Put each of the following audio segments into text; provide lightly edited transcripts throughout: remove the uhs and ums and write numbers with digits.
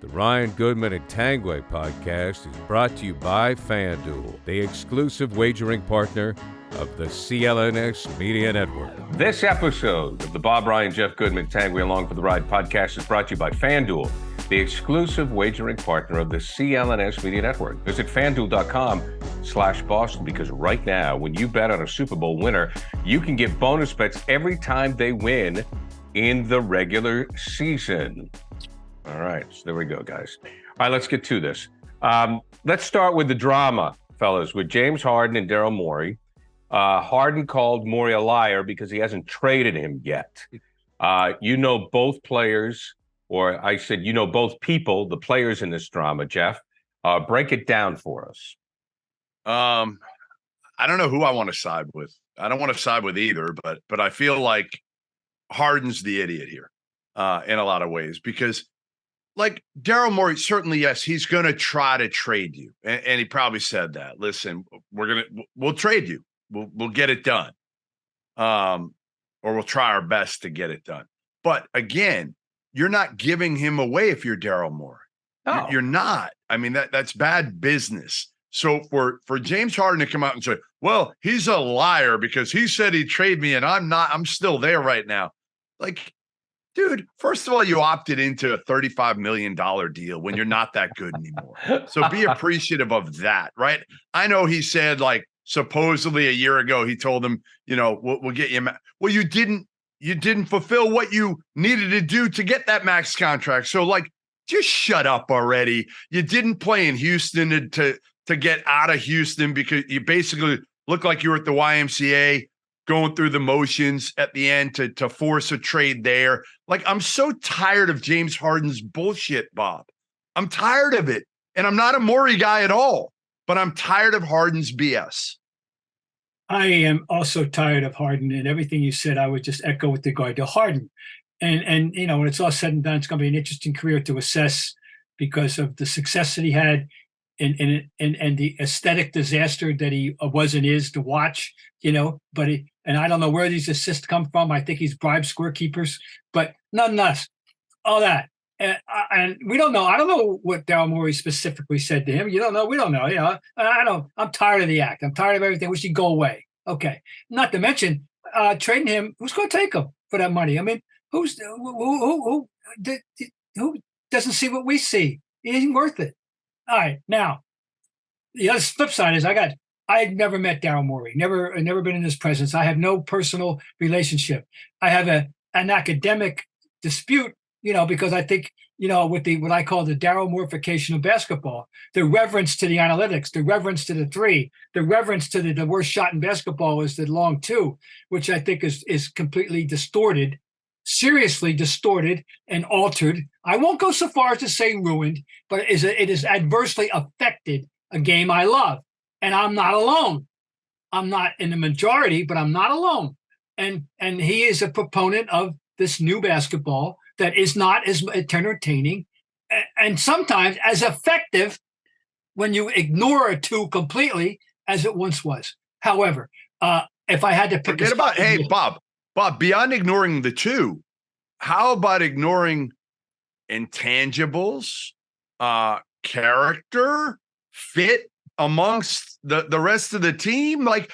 The Ryan, Goodman, and Tanguay podcast is brought to you by Fanduel, the exclusive wagering partner of the CLNS Media Network. This episode of the Bob, Ryan, Jeff Goodman, Tanguay Along for the Ride podcast is brought to you by Fanduel, the exclusive wagering partner of the CLNS Media Network. Visit FanDuel.com/Boston because right now, when you bet on a Super Bowl winner, you can get bonus bets every time they win in the regular season. All right, so there we go, guys. All right, let's get to this. Let's start with the drama, fellas, with James Harden and Daryl Morey. Harden called Morey a liar because he hasn't traded him yet. You know both players, or I said you know both people, the players in this drama, Jeff. Break it down for us. I don't know who I want to side with. I don't want to side with either, but I feel like Harden's the idiot here in a lot of ways because, like, Daryl Morey, certainly, yes, he's going to try to trade you. And he probably said that. Listen, we'll trade you. We'll get it done. Or we'll try our best to get it done. But again, you're not giving him away if you're Daryl Morey. No. You're not. I mean, that's bad business. So for James Harden to come out and say, well, he's a liar because he said he'd trade me and I'm still there right now. Like, dude, first of all, you opted into a $35 million deal when you're not that good anymore. So be appreciative of that, right? I know he said, like, supposedly a year ago, he told them, we'll get you. Well, you didn't fulfill what you needed to do to get that max contract. So, like, just shut up already. You didn't play in Houston to get out of Houston because you basically looked like you were at the YMCA going through the motions at the end to force a trade there. Like, I'm so tired of James Harden's bullshit, Bob. I'm tired of it. And I'm not a Morey guy at all, but I'm tired of Harden's BS. I am also tired of Harden, and everything you said, I would just echo with regard to Harden. And when it's all said and done, it's going to be an interesting career to assess because of the success that he had and the aesthetic disaster that he was and is to watch, but and I don't know where these assists come from. I think he's bribed scorekeepers, but nonetheless, all that. And we don't know. I don't know what Daryl Morey specifically said to him. You don't know. We don't know. I'm tired of the act. I'm tired of everything. We should go away. Okay. Not to mention trading him. Who's going to take him for that money? I mean, who doesn't see what we see? It ain't worth it. All right. Now, the other flip side is I've never met Daryl Morey. Never been in his presence. I have no personal relationship. I have an academic dispute, because I think, with what I call the Daryl Moryification of basketball, the reverence to the analytics, the reverence to the three, the reverence to the worst shot in basketball is the long two, which I think is completely distorted, seriously distorted and altered. I won't go so far as to say ruined, but it is adversely affected a game I love. And I'm not alone. I'm not in the majority, but I'm not alone. And he is a proponent of this new basketball that is not as entertaining and sometimes as effective when you ignore a two completely as it once was. However, if I had to pick Bob, beyond ignoring the two, how about ignoring intangibles, character, fit amongst the rest of the team? Like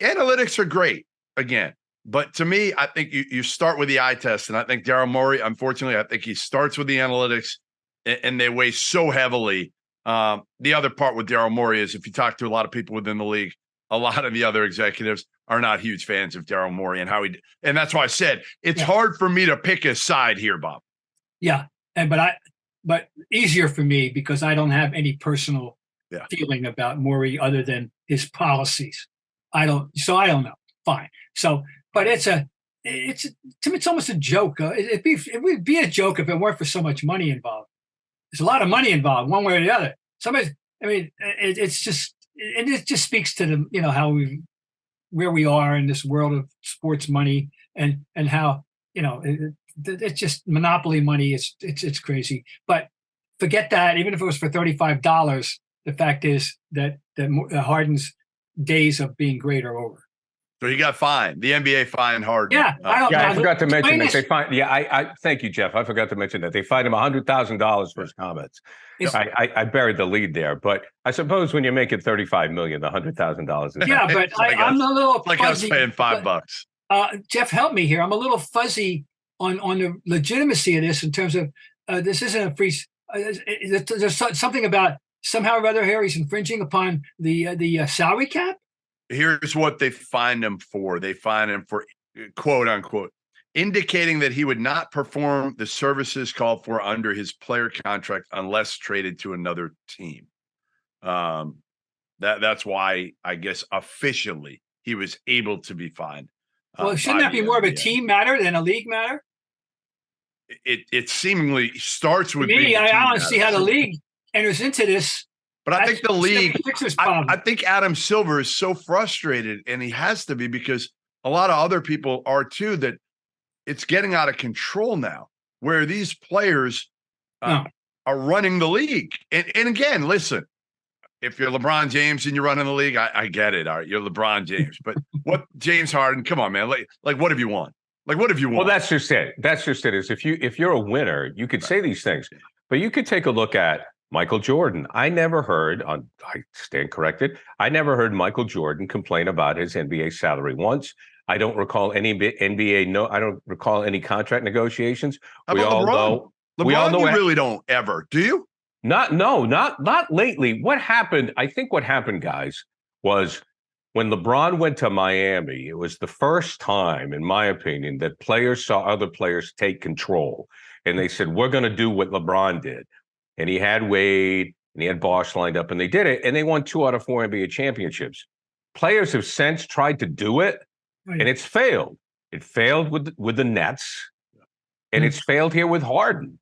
analytics are great again. But to me, I think you start with the eye test. And I think Daryl Morey, unfortunately, I think he starts with the analytics and they weigh so heavily. The other part with Daryl Morey is if you talk to a lot of people within the league, a lot of the other executives are not huge fans of Daryl Morey and and that's why I said it's hard for me to pick a side here, Bob. Yeah. But easier for me because I don't have any personal feeling about Morey other than his policies. I don't know. Fine. So, but to me, it's almost a joke. It would be a joke if it weren't for so much money involved. There's a lot of money involved, one way or the other. It just speaks to the, where we are in this world of sports money and how, it's just monopoly money. It's crazy. But forget that. Even if it was for $35, the fact is that Harden's days of being great are over. So he got fined. The NBA fined Harden. Yeah, I forgot to mention that plainest- they fined. Yeah, I thank you, Jeff. I forgot to mention that they fined him $100,000 for his comments. I buried the lead there, but I suppose when you're making $35 million, the $100,000 is Yeah, but I'm a little like fuzzy. us paying $5. Jeff, help me here. I'm a little fuzzy on the legitimacy of this in terms of this isn't a free. There's something about somehow or other here he's infringing upon the salary cap. Here's what they fined him for. They fined him for, quote unquote, indicating that he would not perform the services called for under his player contract unless traded to another team. That's why I guess officially he was able to be fined. Well, shouldn't that be more of a team matter than a league matter? It seemingly starts with me. I don't see how the league enters into this. But I think the league, I think Adam Silver is so frustrated, and he has to be because a lot of other people are too, that it's getting out of control now where these players are running the league. And again, listen, if you're LeBron James and you're running the league, I get it. All right, you're LeBron James. But what James Harden, come on, man. Like what have you won? Like, what have you won? Well, that's just it. That's just it. Is if you're a winner, you could say these things. But you could take a look at Michael Jordan. I never heard, I stand corrected, I never heard Michael Jordan complain about his NBA salary once. I don't recall any NBA, I don't recall any contract negotiations. How about LeBron? LeBron, you really don't ever, do you? Not lately. What happened, I think what happened, guys, was when LeBron went to Miami, it was the first time, in my opinion, that players saw other players take control. And they said, we're going to do what LeBron did. And he had Wade and he had Bosh lined up, and they did it. And they won 2 out of 4 NBA championships. Players have since tried to do it, and it's failed. It failed with the Nets, and it's failed here with Harden.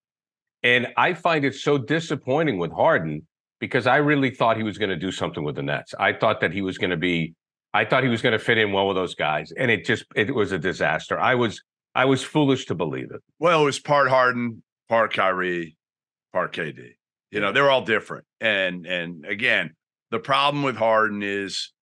And I find it so disappointing with Harden because I really thought he was going to do something with the Nets. I thought that he was going to fit in well with those guys, and it was a disaster. I was foolish to believe it. Well, it was part Harden, part Kyrie, part KD. You know, they're all different. And again, the problem with Harden is,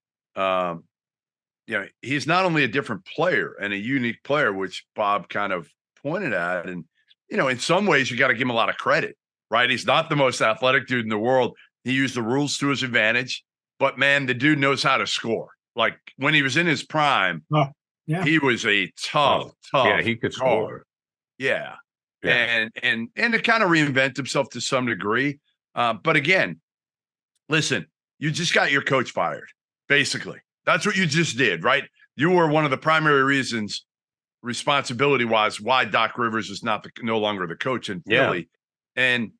he's not only a different player and a unique player, which Bob kind of pointed at. And, in some ways you got to give him a lot of credit, right? He's not the most athletic dude in the world. He used the rules to his advantage, but man, the dude knows how to score. Like when he was in his prime, he was a tough. Yeah, he could score. Yeah. And to kind of reinvent himself to some degree. But again, listen, you just got your coach fired, basically. That's what you just did, right? You were one of the primary reasons, responsibility-wise, why Doc Rivers is no longer the coach in Philly. And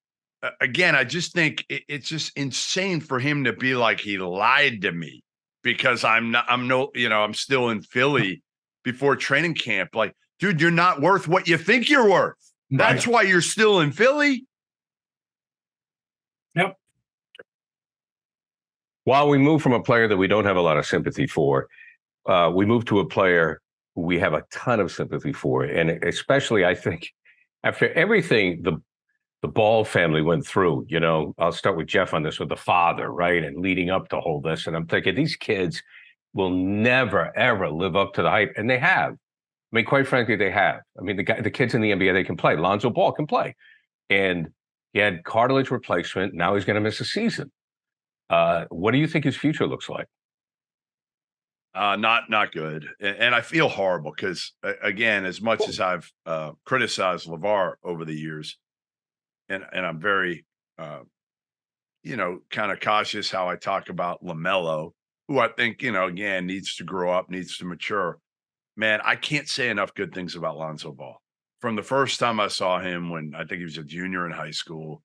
again, I just think it's just insane for him to be like, he lied to me because I'm still in Philly before training camp. Like, dude, you're not worth what you think you're worth. That's why you're still in Philly. Yep. While we move from a player that we don't have a lot of sympathy for, we move to a player who we have a ton of sympathy for. And especially, I think, after everything the Ball family went through, I'll start with Jeff on this, with the father, right? And leading up to all this. And I'm thinking these kids will never, ever live up to the hype. And they have. I mean, quite frankly, they have. I mean, the kids in the NBA, they can play. Lonzo Ball can play. And he had cartilage replacement. Now he's going to miss a season. What do you think his future looks like? Not good. And I feel horrible because, again, as much as I've criticized LeVar over the years, and I'm very, kind of cautious how I talk about LaMelo, who I think, again, needs to grow up, needs to mature. Man, I can't say enough good things about Lonzo Ball. From the first time I saw him, when I think he was a junior in high school,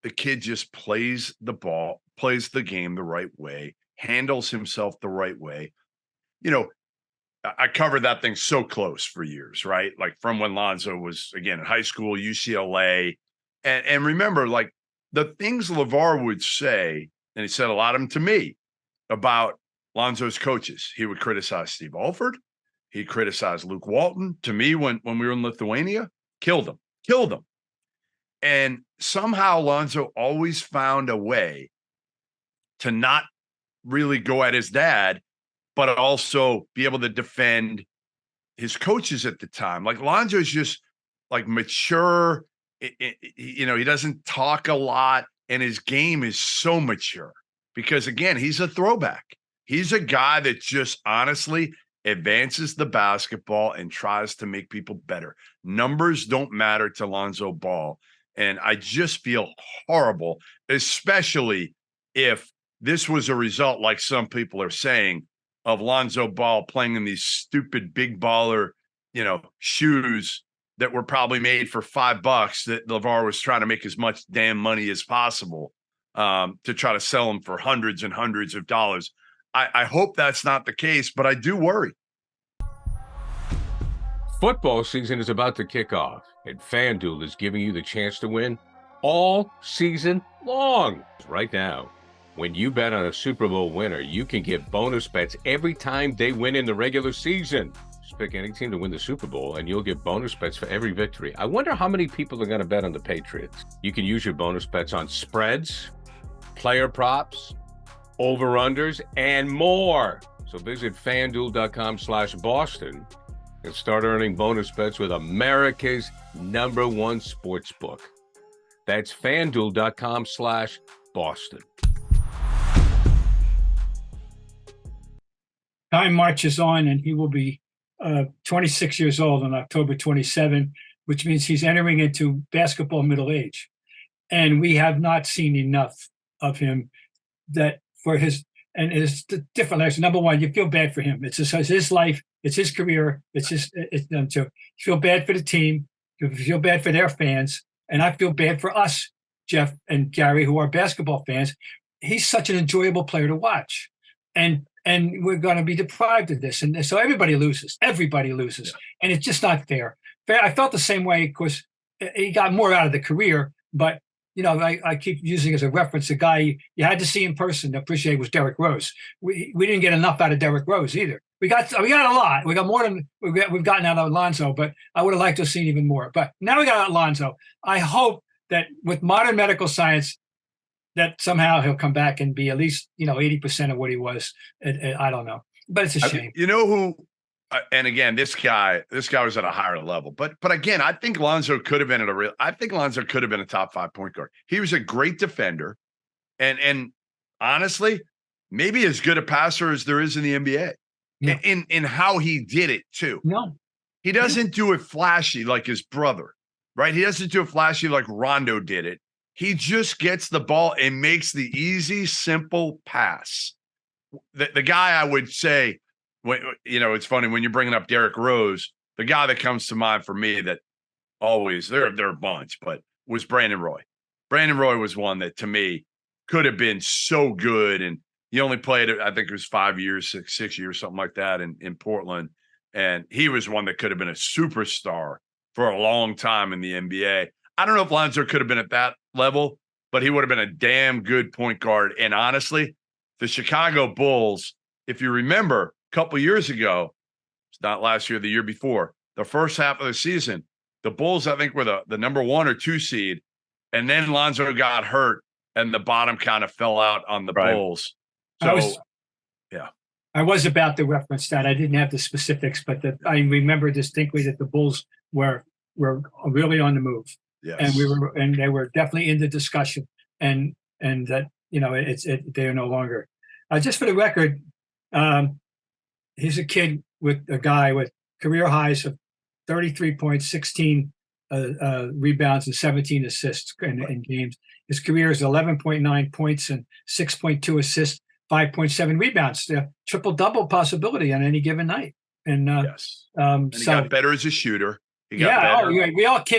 the kid just plays the ball, plays the game the right way, handles himself the right way. I covered that thing so close for years, right? Like from when Lonzo was, again, in high school, UCLA. And remember, like the things LeVar would say, and he said a lot of them to me, about Lonzo's coaches. He would criticize Steve Alford. He criticized Luke Walton. To me, when we were in Lithuania, killed him. And somehow Lonzo always found a way to not really go at his dad, but also be able to defend his coaches at the time. Like Lonzo's just like mature. He doesn't talk a lot, and his game is so mature because, again, he's a throwback. He's a guy that just honestly advances the basketball and tries to make people better. Numbers don't matter to Lonzo Ball. And I just feel horrible, especially if this was a result, like some people are saying, of Lonzo Ball playing in these stupid big baller, shoes that were probably made for $5 that LeVar was trying to make as much damn money as possible to try to sell them for hundreds and hundreds of dollars. I hope that's not the case, but I do worry. Football season is about to kick off, and FanDuel is giving you the chance to win all season long. Right now, when you bet on a Super Bowl winner, you can get bonus bets every time they win in the regular season. Just pick any team to win the Super Bowl, and you'll get bonus bets for every victory. I wonder how many people are going to bet on the Patriots. You can use your bonus bets on spreads, player props, over-unders, and more. So visit FanDuel.com/Boston and start earning bonus bets with America's #1 sports book. That's FanDuel.com/Boston. Time marches on, and he will be 26 years old on October 27, which means he's entering into basketball middle age. And we have not seen enough of him that for his, and it's different lives. Number one, you feel bad for him. It's his life. It's his career. So you feel bad for the team. You feel bad for their fans. And I feel bad for us, Jeff and Gary, who are basketball fans. He's such an enjoyable player to watch. And we're going to be deprived of this. And so everybody loses. Everybody loses. Yeah. And it's just not fair. I felt the same way because he got more out of the career. But, I keep using as a reference a guy you had to see in person to appreciate was Derrick Rose. We didn't get enough out of Derrick Rose either. We got a lot. We got more than we've gotten out of Lonzo, but I would have liked to have seen even more. But now we got Lonzo. I hope that with modern medical science, that somehow he'll come back and be at least 80% of what he was. I don't know, but it's a shame. You know who? And again, this guy was at a higher level. But again, I think Lonzo could have been a top 5 point guard. He was a great defender, and honestly, maybe as good a passer as there is in the NBA. Yeah. In how he did it too. No, he doesn't do it flashy like his brother, right? He doesn't do it flashy like Rondo did it. He just gets the ball and makes the easy, simple pass. The guy I would say, it's funny when you're bringing up Derrick Rose, the guy that comes to mind for me that always, they're a bunch, but was Brandon Roy. Brandon Roy was one that to me could have been so good. And he only played, I think it was 5 years, 6 years, something like that in Portland. And he was one that could have been a superstar for a long time in the NBA. I don't know if Lonzo could have been at that level, but he would have been a damn good point guard. And honestly, the Chicago Bulls, if you remember a couple years ago, it's not last year, the year before, the first half of the season, the Bulls, I think, were the #1 or 2 seed. And then Lonzo got hurt and the bottom kind of fell out on the Bulls. So, I was about to reference that. I didn't have the specifics, but I remember distinctly that the Bulls were really on the move. Yes. And they were definitely in the discussion, and that they are no longer. Just for the record, he's a kid with a guy with career highs of 33 points, 16 rebounds, and 17 assists in games. His career is 11.9 points and 6.2 assists, 5.7 rebounds. The triple-double possibility on any given night. And and he got better as a shooter. We all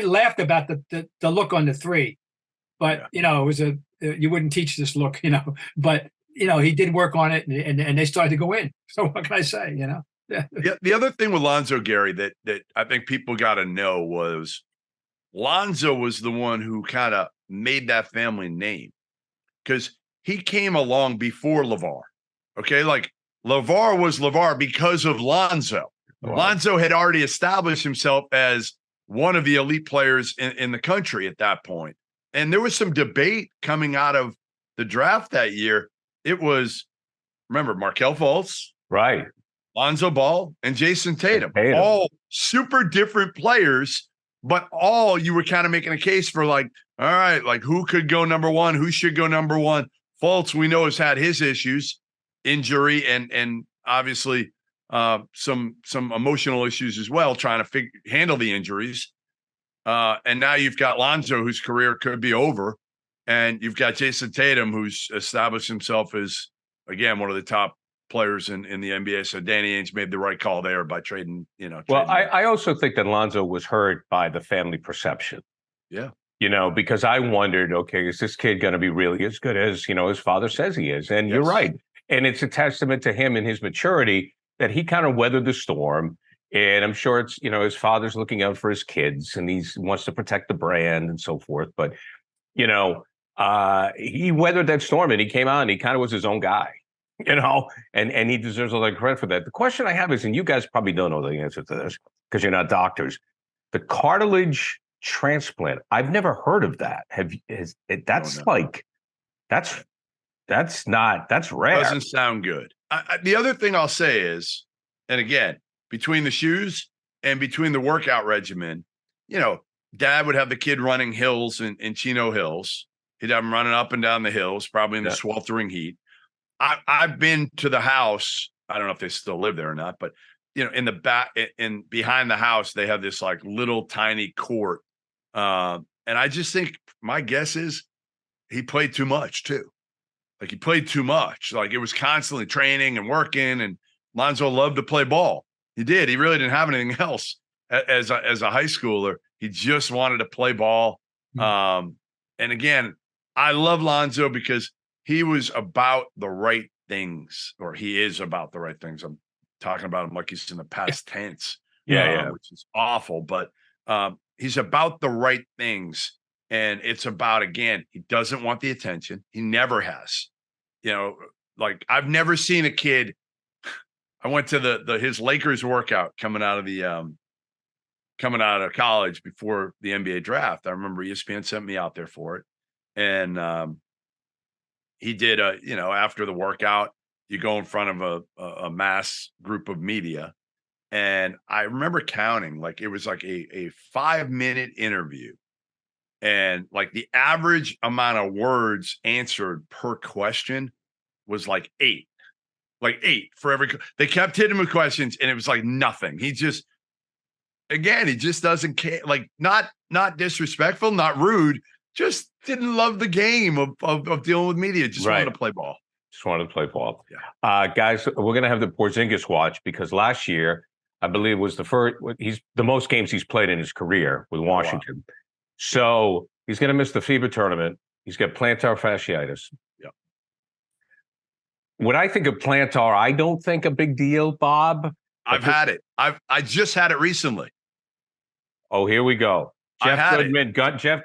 laughed about the look on the three, but it was you wouldn't teach this look, but he did work on it, and they started to go in. So what can I say, Yeah. The other thing with Lonzo, Gary, that I think people got to know was Lonzo was the one who kind of made that family name because he came along before LeVar. Okay, like LeVar was LeVar because of Lonzo. Wow. Lonzo had already established himself as one of the elite players in the country at that point. And there was some debate coming out of the draft that year. It was, remember, Markelle Fultz, Right. Lonzo Ball and Jason Tatum, Tatum. all super different players, but all you were kind of making a case for like, all right, like who could go number one? Who should go number one? Fultz, we know, has had his issues, injury, and obviously some emotional issues as well, trying to handle the injuries. And now you've got Lonzo, whose career could be over, and you've got Jason Tatum, who's established himself as, again, one of the top players in the NBA. So Danny Ainge made the right call there by trading, Well, I also think that Lonzo was hurt by the family perception. Yeah. Because I wondered, okay, is this kid going to be really as good as, his father says he is? And you're right. And it's a testament to him and his maturity that he kind of weathered the storm. And I'm sure it's, his father's looking out for his kids and he wants to protect the brand and so forth. But, he weathered that storm and he came out and he kind of was his own guy. And he deserves a lot of credit for that. The question I have is, and you guys probably don't know the answer to this because you're not doctors, the cartilage transplant. I've never heard of that. That's rare. Doesn't sound good. The other thing I'll say is, and again, between the shoes and between the workout regimen, dad would have the kid running hills in Chino Hills. He'd have him running up and down the hills, probably in the sweltering heat. I've been to the house. I don't know if they still live there or not, but in the back and behind the house, they have this like little tiny court. And I just think my guess is he played too much too. Like he played too much. Like it was constantly training and working. And Lonzo loved to play ball. He did. He really didn't have anything else as a high schooler. He just wanted to play ball. And again, I love Lonzo because he was about the right things, or he is about the right things. I'm talking about him like he's in the past tense, which is awful. But he's about the right things, and it's about, again, he doesn't want the attention. He never has. Like I've never seen a kid. I went to his Lakers workout coming out of college before the NBA draft. I remember ESPN sent me out there for it, and he did after the workout, you go in front of a mass group of media. And I remember counting, like it was like a 5-minute interview. And like the average amount of words answered per question was like 8 for every, they kept hitting him with questions and it was like nothing. He just doesn't care. Like not disrespectful, not rude, just didn't love the game of dealing with media. Just wanted to play ball. Yeah. Guys, we're going to have the Porzingis watch because last year, I believe, was the most games he's played in his career with Washington. Wow. So he's going to miss the FIBA tournament. He's got plantar fasciitis. Yep. When I think of plantar, I don't think a big deal, Bob. I've had it. I just had it recently. Oh, here we go. Jeff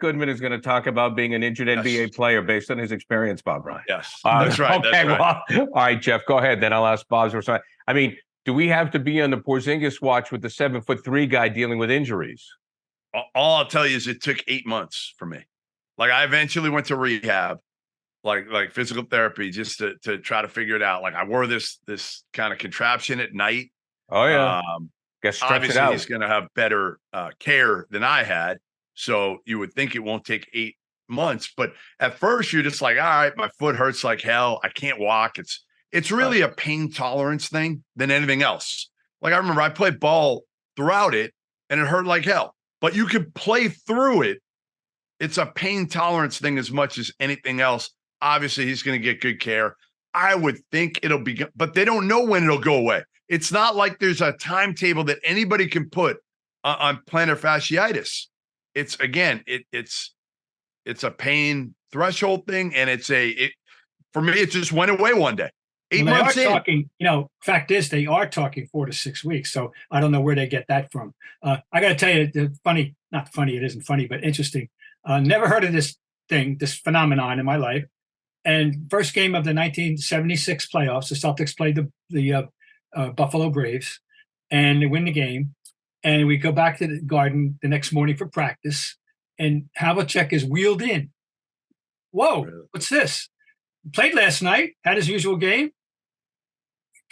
Goodman is going to talk about being an injured NBA player based on his experience, Bob Ryan. Yes, that's right. Okay, that's right. Well, all right, Jeff, go ahead. Then I'll ask Bob's response. I mean, do we have to be on the Porzingis watch with the 7'3" guy dealing with injuries? All I'll tell you is it took 8 months for me. Like I eventually went to rehab, like physical therapy, just to try to figure it out. Like I wore this kind of contraption at night. Oh yeah. Obviously, he's going to have better care than I had. So you would think it won't take 8 months. But at first, you're just like, all right, my foot hurts like hell. I can't walk. It's really a pain tolerance thing than anything else. Like I remember I played ball throughout it, and it hurt like hell. But you can play through it. It's a pain tolerance thing as much as anything else. Obviously, he's going to get good care. I would think it'll be, but they don't know when it'll go away. It's not like there's a timetable that anybody can put on plantar fasciitis. It's a pain threshold thing, and for me, it just went away one day. 8 months in. Talking, fact is they are talking 4 to 6 weeks. So I don't know where they get that from. I got to tell you, not funny, it isn't funny, but interesting. Never heard of this phenomenon in my life. And first game of the 1976 playoffs, the Celtics played the Buffalo Braves, and they win the game. And we go back to the Garden the next morning for practice, and Havlicek is wheeled in. Whoa, what's this? Played last night, had his usual game.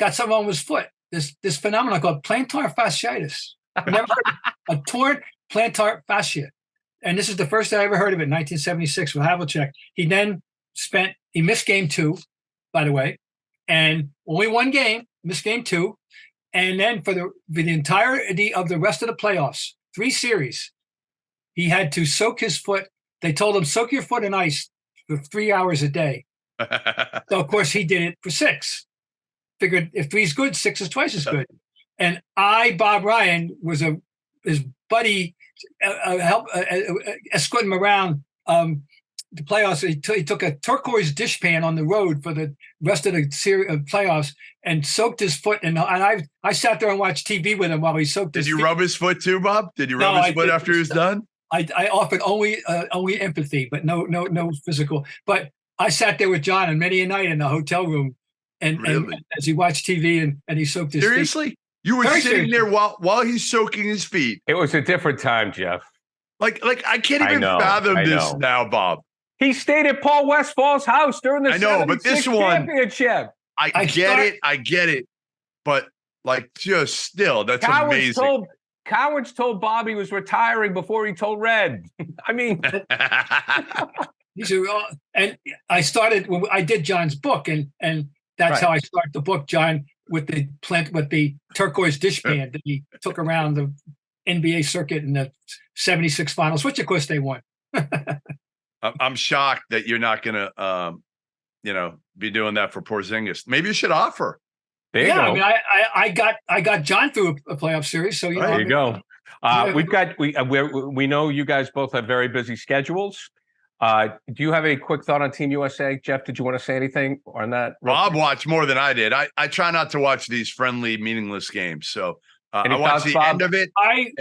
got something wrong with his foot. This phenomenon called plantar fasciitis. Never heard of a torn plantar fascia. And this is the first I ever heard of it in 1976 with Havlicek. He missed game 2, by the way, and only one game, missed game 2. And then for the entirety of the rest of the playoffs, 3 series, he had to soak his foot. They told him, soak your foot in ice for 3 hours a day. So, of course, he did it for 6. Figured if 3 is good, 6 is twice as good. And Bob Ryan, was his buddy, escorting him around the playoffs. He took a turquoise dishpan on the road for the rest of the series of playoffs and soaked his foot. And I sat there and watched TV with him while he soaked his feet. Did you rub his foot too, Bob? Did you rub his foot after he was done? I offered only empathy, but no physical. But I sat there with John and many a night in the hotel room, and as he watched TV and he soaked his feet. Seriously? You were sitting there while he's soaking his feet. It was a different time, Jeff. Like I can't even fathom this now, Bob. He stayed at Paul Westfall's house during the but this one championship. I get it. But just still, that's amazing. Cowards told Bob he was retiring before he told Red. I mean, these are all, and I did John's book, and that's how I started the book, John, with the turquoise dishpan that he took around the NBA circuit in the 76 finals, which of course they won. I'm shocked that you're not going to, be doing that for Porzingis. Maybe you should offer. There you go. I mean, I got John through a playoff series, so there you go. We know you guys both have very busy schedules. Do you have a quick thought on Team USA, Jeff? Did you want to say anything on that? Rob watched more than I did. I try not to watch these friendly, meanerless games. So I watched the end of it. I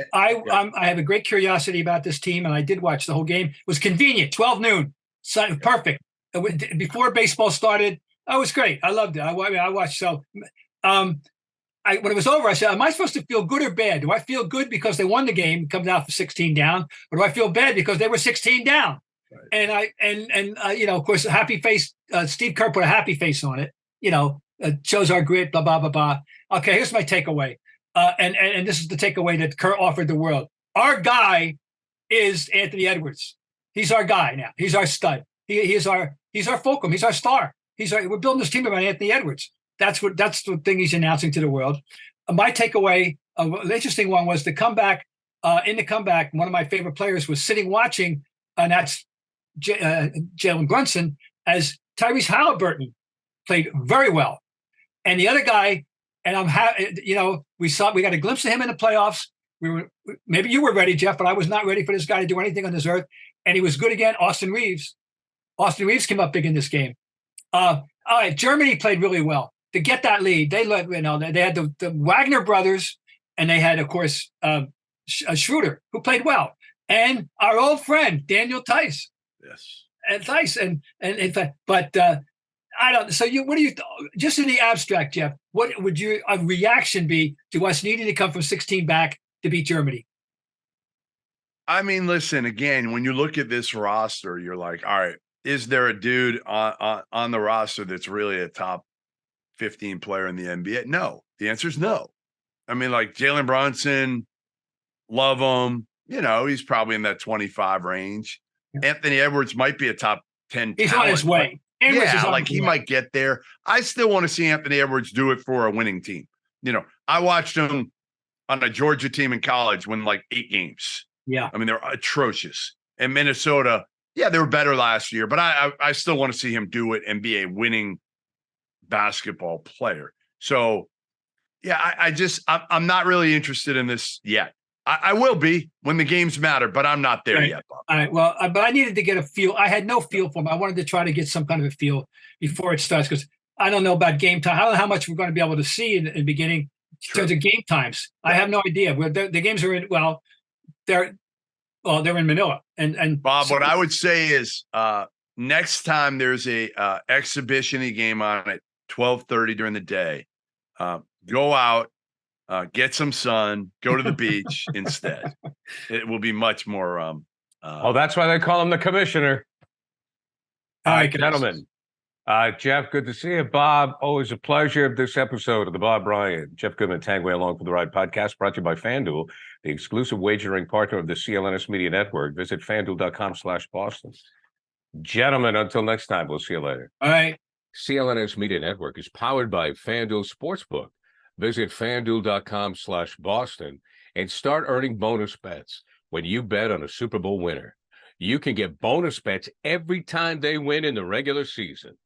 have a great curiosity about this team, and I did watch the whole game. It was convenient, 12 noon, perfect. Before baseball started, it was great. I loved it. I watched. So when it was over, I said, am I supposed to feel good or bad? Do I feel good because they won the game, comes out for 16 down, or do I feel bad because they were 16 down? Right. And of course, a happy face. Steve Kerr put a happy face on it. Shows our grit. Blah blah blah blah. Okay, here's my takeaway. And this is the takeaway that Kerr offered the world. Our guy is Anthony Edwards. He's our guy now. He's our stud. He's our fulcrum. He's our star. We're building this team around Anthony Edwards. That's the thing he's announcing to the world. My takeaway, the interesting one, was the comeback. In the comeback, one of my favorite players was sitting watching, and that's Jalen Brunson, as Tyrese Halliburton played very well, and the other guy. And we got a glimpse of him in the playoffs. Maybe you were ready, Jeff, but I was not ready for this guy to do anything on this earth. And he was good again. Austin Reeves came up big in this game. All right, Germany played really well to get that lead. They had the Wagner brothers, and they had, of course, Schroeder, who played well, and our old friend Daniel Tice. Yes, and Tice, and in fact, but. I don't. So what do you just in the abstract, Jeff? What would your reaction be to us needing to come from 16 back to beat Germany? I mean, listen, again, when you look at this roster, you're like, all right, is there a dude on the roster that's really a top 15 player in the NBA? No. The answer is no. I mean, like Jalen Brunson, love him. He's probably in that 25 range. Yeah. Anthony Edwards might be a top 10. He's on his way. He might get there. I still want to see Anthony Edwards do it for a winning team. I watched him on a Georgia team in college win 8 games. Yeah. I mean, they're atrocious. And Minnesota, they were better last year, but I still want to see him do it and be a winning basketball player. So, I'm not really interested in this yet. I will be when the games matter, but I'm not there yet, Bob. All right. Well, but I needed to get a feel. I had no feel for him. I wanted to try to get some kind of a feel before it starts, because I don't know about game time. I don't know how much we're going to be able to see in the beginning in terms of game times. Yeah. I have no idea. The games are they're in Manila. And Bob, what I would say is next time there's a exhibition game on at 12:30 during the day, go out. Get some sun, go to the beach instead. It will be much more. That's why they call him the commissioner. All right, gentlemen. Jeff, good to see you. Bob, always a pleasure. This episode of the Bob Bryant, Jeff Goodman, Tanguay Along for the Ride podcast brought to you by Fanduel, the exclusive wagering partner of the CLNS Media Network. Visit fanduel.com/Boston. Gentlemen, until next time, we'll see you later. All right. CLNS Media Network is powered by Fanduel Sportsbook. Visit fanduel.com/Boston and start earning bonus bets when you bet on a Super Bowl winner. You can get bonus bets every time they win in the regular season.